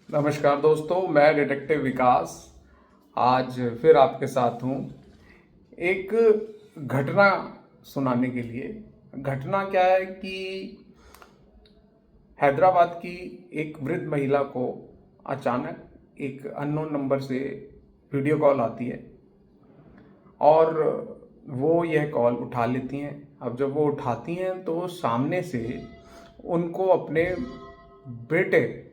नमस्कार दोस्तों, मैं डिटेक्टिव विकास आज फिर आपके साथ हूँ एक घटना सुनाने के लिए। घटना क्या है कि हैदराबाद की एक वृद्ध महिला को अचानक एक अननोन नंबर से वीडियो कॉल आती है और वो यह कॉल उठा लेती हैं। अब जब वो उठाती हैं तो सामने से उनको अपने बेटे,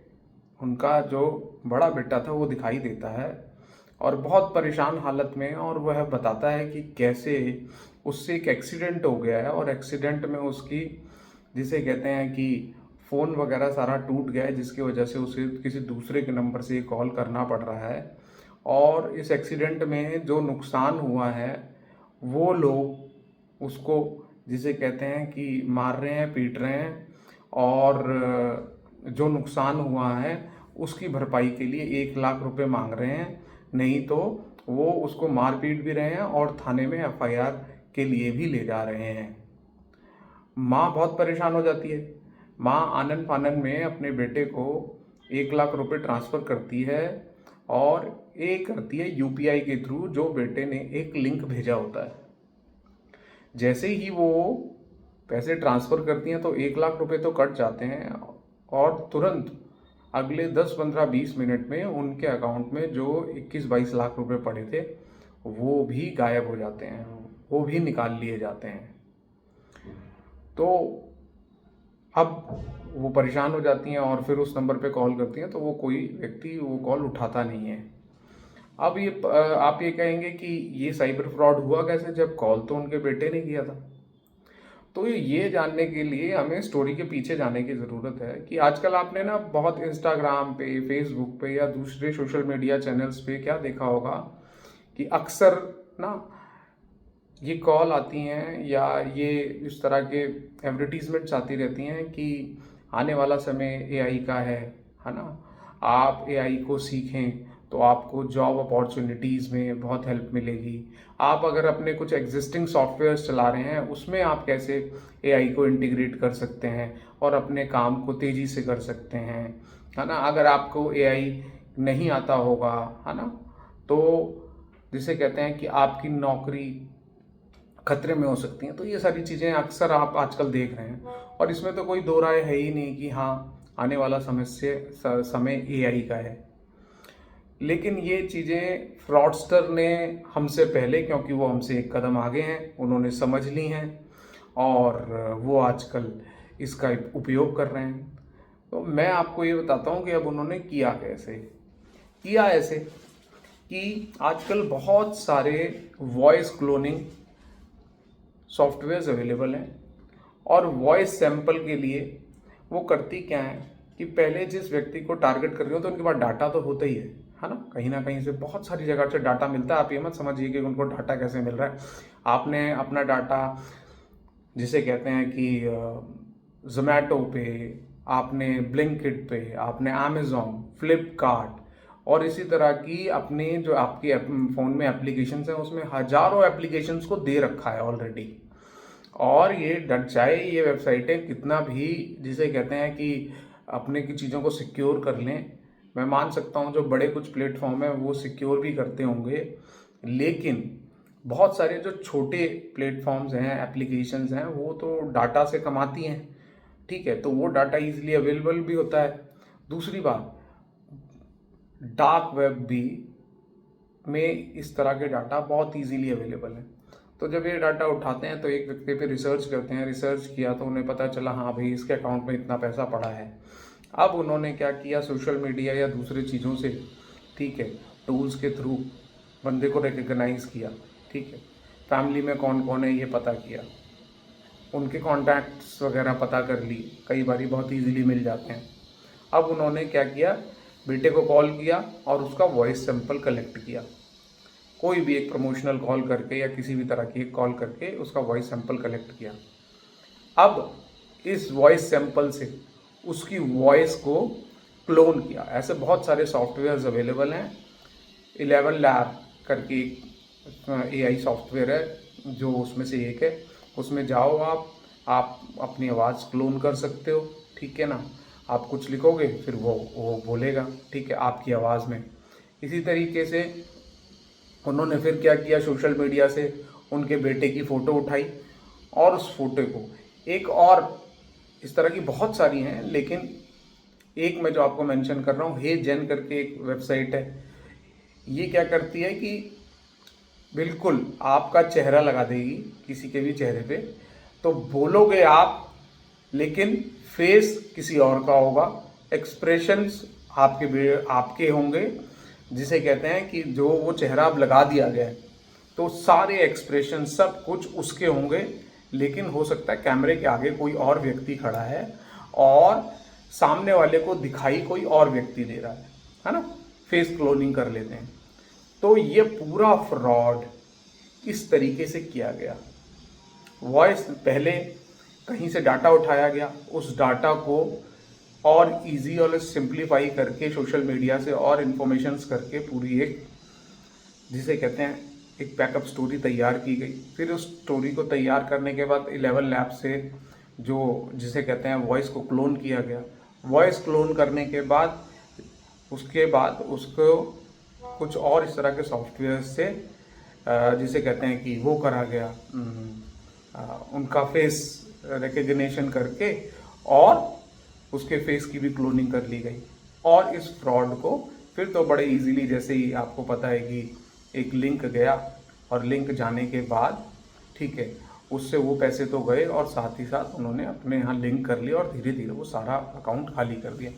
उनका जो बड़ा बेटा था वो दिखाई देता है और बहुत परेशान हालत में। और वह बताता है कि कैसे उससे एक एक्सीडेंट हो गया है और एक्सीडेंट में उसकी, जिसे कहते हैं कि फ़ोन वगैरह सारा टूट गया है, जिसकी वजह से उसे किसी दूसरे के नंबर से कॉल करना पड़ रहा है। और इस एक्सीडेंट में जो नुकसान हुआ है वो लोग उसको, जिसे कहते हैं कि मार रहे हैं, पीट रहे हैं और जो नुकसान हुआ है उसकी भरपाई के लिए 1 लाख रुपए मांग रहे हैं। नहीं तो वो उसको मार पीट भी रहे हैं और थाने में एफआईआर के लिए भी ले जा रहे हैं। माँ बहुत परेशान हो जाती है। माँ आनन फानन में अपने बेटे को 1 लाख रुपए ट्रांसफ़र करती है और ये करती है यूपीआई के थ्रू, जो बेटे ने एक लिंक भेजा होता है। जैसे ही वो पैसे ट्रांसफ़र करती हैं तो 1 लाख रुपए तो कट जाते हैं और तुरंत अगले 10-15-20 मिनट में उनके अकाउंट में जो 21-22 लाख रुपए पड़े थे वो भी गायब हो जाते हैं, वो भी निकाल लिए जाते हैं। तो अब वो परेशान हो जाती हैं और फिर उस नंबर पे कॉल करती हैं तो वो कोई व्यक्ति वो कॉल उठाता नहीं है। अब ये आप ये कहेंगे कि ये साइबर फ्रॉड हुआ कैसे, जब कॉल तो उनके बेटे ने किया था। तो ये जानने के लिए हमें स्टोरी के पीछे जाने की ज़रूरत है कि आजकल आपने ना बहुत इंस्टाग्राम पे, फेसबुक पे या दूसरे सोशल मीडिया चैनल्स पे क्या देखा होगा कि अक्सर ना ये कॉल आती हैं या ये इस तरह के एडवर्टीजमेंट्स आती रहती हैं कि आने वाला समय एआई का है ना। आप एआई को सीखें तो आपको जॉब अपॉर्चुनिटीज़ में बहुत हेल्प मिलेगी। आप अगर अपने कुछ एग्जिस्टिंग सॉफ्टवेयर्स चला रहे हैं उसमें आप कैसे एआई को इंटीग्रेट कर सकते हैं और अपने काम को तेज़ी से कर सकते हैं, है ना। अगर आपको एआई नहीं आता होगा, है ना, तो जिसे कहते हैं कि आपकी नौकरी खतरे में हो सकती हैं। तो ये सारी चीज़ें अक्सर आप आजकल देख रहे हैं और इसमें तो कोई दो राय है ही नहीं कि हाँ, आने वाला समय एआई का है। लेकिन ये चीज़ें फ्रॉडस्टर ने हमसे पहले, क्योंकि वो हमसे एक कदम आगे हैं, उन्होंने समझ ली हैं और वो आजकल इसका उपयोग कर रहे हैं। तो मैं आपको ये बताता हूँ कि अब उन्होंने किया कैसे। किया ऐसे कि आजकल बहुत सारे वॉइस क्लोनिंग सॉफ्टवेयर्स अवेलेबल हैं और वॉइस सैंपल के लिए वो करती क्या है कि पहले जिस व्यक्ति को टारगेट कर रही हो तो उनके पास डाटा तो होता ही है ना कहीं से बहुत सारी जगह से डाटा मिलता है। आप ये मत समझिए कि उनको डाटा कैसे मिल रहा है। आपने अपना डाटा, जिसे कहते हैं कि जोमेटो पे, आपने ब्लिंकिट पे, आपने अमेज़ॉन, फ्लिपकार्ट और इसी तरह की अपनी जो आपकी फ़ोन में एप्लीकेशंस हैं उसमें हज़ारों एप्लीकेशंस को दे रखा है ऑलरेडी। और ये डट जाए ये वेबसाइटें कितना भी, जिसे कहते हैं कि अपने की चीज़ों को सिक्योर कर लें, मैं मान सकता हूँ जो बड़े कुछ प्लेटफॉर्म हैं वो सिक्योर भी करते होंगे, लेकिन बहुत सारे जो छोटे प्लेटफॉर्म्स हैं, एप्लीकेशंस हैं, वो तो डाटा से कमाती हैं। ठीक है, तो वो डाटा इजीली अवेलेबल भी होता है। दूसरी बात, डार्क वेब भी में इस तरह के डाटा बहुत इजीली अवेलेबल है। तो जब ये डाटा उठाते हैं तो एक व्यक्ति पे रिसर्च करते हैं, रिसर्च किया तो उन्हें पता चला हाँ भाई इसके अकाउंट में इतना पैसा पड़ा है। अब उन्होंने क्या किया, सोशल मीडिया या दूसरे चीज़ों से, ठीक है, टूल्स के थ्रू बंदे को रिकग्नाइज़ किया। ठीक है, फैमिली में कौन कौन है ये पता किया, उनके कॉन्टैक्ट्स वगैरह पता कर ली, कई बारी बहुत ईजीली मिल जाते हैं। अब उन्होंने क्या किया, बेटे को कॉल किया और उसका वॉइस सैंपल कलेक्ट किया। कोई भी एक प्रमोशनल कॉल करके या किसी भी तरह की एक कॉल करके उसका वॉइस सैंपल कलेक्ट किया। अब इस वॉइस सैंपल से उसकी वॉइस को क्लोन किया। ऐसे बहुत सारे सॉफ्टवेयर्स अवेलेबल हैं। 11 लैब करके एक एआई सॉफ्टवेयर है जो उसमें से एक है। उसमें जाओ आप अपनी आवाज़ क्लोन कर सकते हो, ठीक है ना। आप कुछ लिखोगे फिर वो बोलेगा, ठीक है, आपकी आवाज़ में। इसी तरीके से उन्होंने फिर क्या किया, सोशल मीडिया से उनके बेटे की फ़ोटो उठाई और उस फोटो को एक और, इस तरह की बहुत सारी हैं, लेकिन एक मैं जो आपको मेंशन कर रहा हूँ, हे जेन करके एक वेबसाइट है। ये क्या करती है कि बिल्कुल आपका चेहरा लगा देगी किसी के भी चेहरे पे, तो बोलोगे आप लेकिन फेस किसी और का होगा, एक्सप्रेशंस आपके होंगे, जिसे कहते हैं कि जो वो चेहरा अब लगा दिया गया है तो सारे एक्सप्रेशन सब कुछ उसके होंगे, लेकिन हो सकता है कैमरे के आगे कोई और व्यक्ति खड़ा है और सामने वाले को दिखाई कोई और व्यक्ति दे रहा है ना, फेस क्लोनिंग कर लेते हैं। तो ये पूरा फ्रॉड इस तरीके से किया गया। वॉइस पहले कहीं से डाटा उठाया गया, उस डाटा को और इजी और सिंप्लीफाई करके सोशल मीडिया से और इन्फॉर्मेशंस करके पूरी एक, जिसे कहते हैं, एक बैकअप स्टोरी तैयार की गई। फिर उस स्टोरी को तैयार करने के बाद 11 लैब से जो, जिसे कहते हैं, वॉइस को क्लोन किया गया। वॉइस क्लोन करने के बाद उसके बाद उसको कुछ और इस तरह के सॉफ्टवेयर से जिसे कहते हैं कि वो करा गया, उनका फेस रिकग्निशन करके और उसके फेस की भी क्लोनिंग कर ली गई। और इस फ्रॉड को फिर तो बड़े इजीली, जैसे ही आपको पता है कि एक लिंक गया और लिंक जाने के बाद, ठीक है, उससे वो पैसे तो गए और साथ ही साथ उन्होंने अपने यहाँ लिंक कर लिया और धीरे धीरे वो सारा अकाउंट खाली कर दिया।